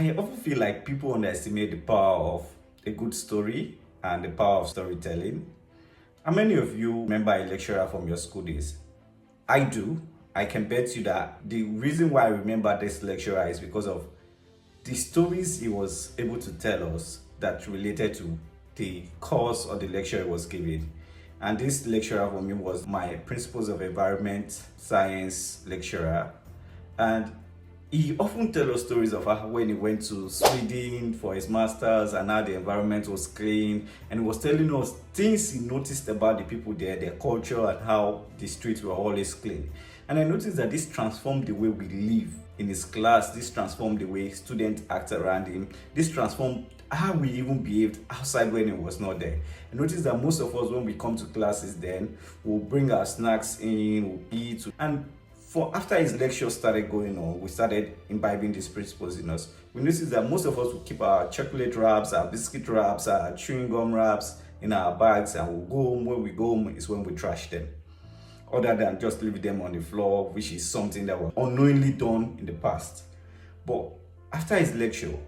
I often feel like people underestimate the power of a good story and the power of storytelling. How many of you remember a lecturer from your school days? I do. I can bet you that the reason why I remember this lecturer is because of the stories he was able to tell us that related to the course or the lecture he was giving. And this lecturer for me was my principles of environment science lecturer. And he often tells us stories of how when he went to Sweden for his masters and how the environment was clean, and he was telling us things he noticed about the people there, their culture, and how the streets were always clean. And I noticed that this transformed the way we live in his class, this transformed the way students act around him, this transformed how we even behaved outside when he was not there. I noticed that most of us, when we come to classes, then we'll bring our snacks in, we'll eat, and for after his lecture started going on, we started imbibing these principles in us. We noticed that most of us will keep our chocolate wraps, our biscuit wraps, our chewing gum wraps in our bags, and we'll go home. When we go home is when we trash them, other than just leave them on the floor, which is something that was unknowingly done in the past. But after his lecture,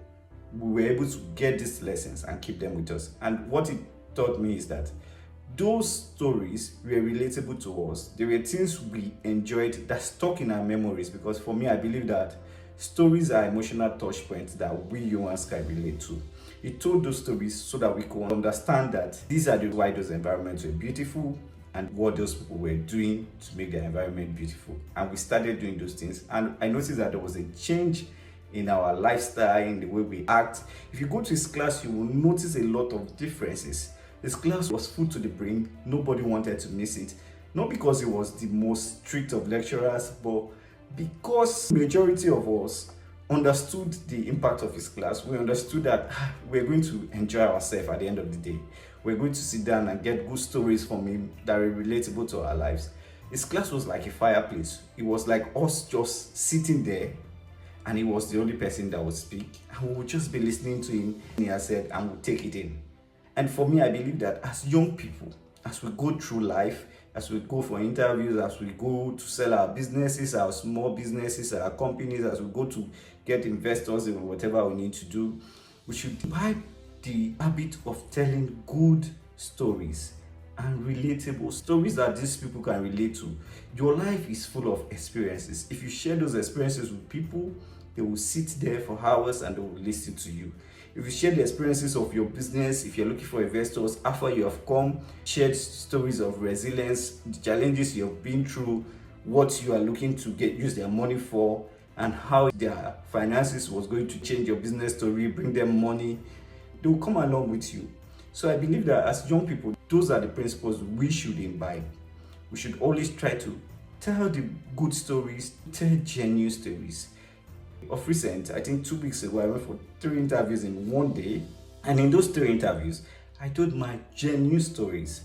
we were able to get these lessons and keep them with us. And what it taught me is that those stories were relatable to us. They were things we enjoyed that stuck in our memories, because for me, I believe that stories are emotional touch points that we humans can relate to. He told those stories so that we could understand that these are the why those environments were beautiful and what those people were doing to make their environment beautiful. And we started doing those things. And I noticed that there was a change in our lifestyle, in the way we act. If you go to his class, you will notice a lot of differences. His class was full to the brim. Nobody wanted to miss it. Not because he was the most strict of lecturers, but because majority of us understood the impact of his class. We understood that we're going to enjoy ourselves at the end of the day. We're going to sit down and get good stories from him that are relatable to our lives. His class was like a fireplace. It was like us just sitting there, and he was the only person that would speak, and we would just be listening to him, he has said, and we'll take it in. And for me, I believe that as young people, as we go through life, as we go for interviews, as we go to sell our businesses, our small businesses, our companies, as we go to get investors in whatever we need to do, we should imbibe the habit of telling good stories and relatable stories that these people can relate to. Your life is full of experiences. If you share those experiences with people, they will sit there for hours and they will listen to you. If you share the experiences of your business, if you're looking for investors, after you have come, shared stories of resilience, the challenges you have been through, what you are looking to use their money for, and how their finances was going to change your business story, bring them money, they will come along with you. So I believe that as young people, those are the principles we should imbibe. We should always try to tell the good stories, tell genuine stories. Of recent, I think 2 weeks ago, I went for 3 interviews in one day. And in those 3 interviews, I told my genuine stories.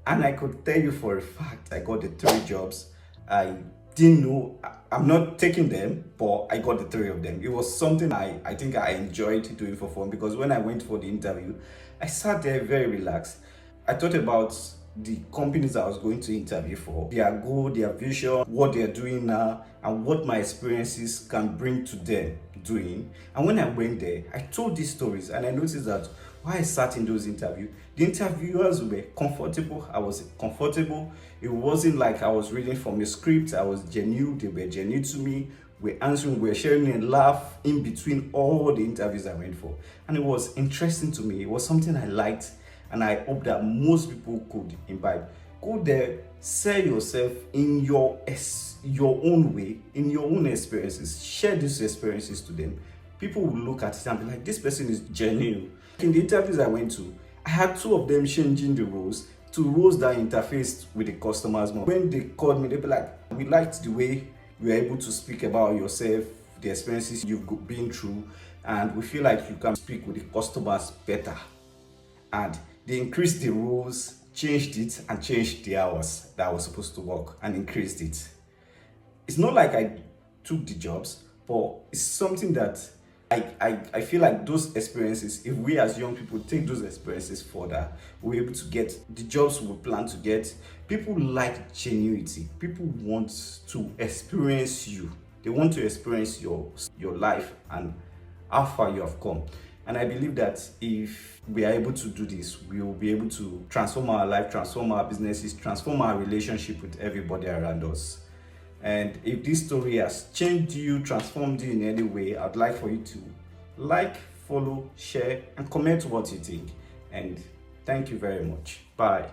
And I could tell you for a fact, I got the 3 jobs. I didn't know, I'm not taking them, but I got the 3 of them. It was something I think I enjoyed doing for fun, because when I went for the interview, I sat there very relaxed. I thought about the companies I was going to interview for, their goal, their vision, what they're doing now, and what my experiences can bring to them doing. And when I went there, I told these stories, and I noticed that while I sat in those interviews, the interviewers were comfortable. I was comfortable. It wasn't like I was reading from a script. I was genuine. They were genuine to me. We're answering, we're sharing a laugh in between all the interviews I went for. And it was interesting to me. It was something I liked, and I hope that most people could imbibe. Go there, sell yourself in your own way, in your own experiences. Share these experiences to them. People will look at it and be like, this person is genuine. In the interviews I went to, I had 2 of them changing the roles to roles that interfaced with the customers more. When they called me, they'd be like, we liked the way you were able to speak about yourself, the experiences you've been through, and we feel like you can speak with the customers better. And they increased the rules, changed it, and changed the hours that I was supposed to work and increased it. It's not like I took the jobs, but it's something that I feel like those experiences, if we as young people take those experiences further, we're able to get the jobs we plan to get. People like genuinity. People want to experience you. They want to experience your life and how far you have come. And I believe that if we are able to do this, we will be able to transform our life, transform our businesses, transform our relationship with everybody around us. And if this story has changed you, transformed you in any way, I'd like for you to like, follow, share, and comment what you think. And thank you very much. Bye.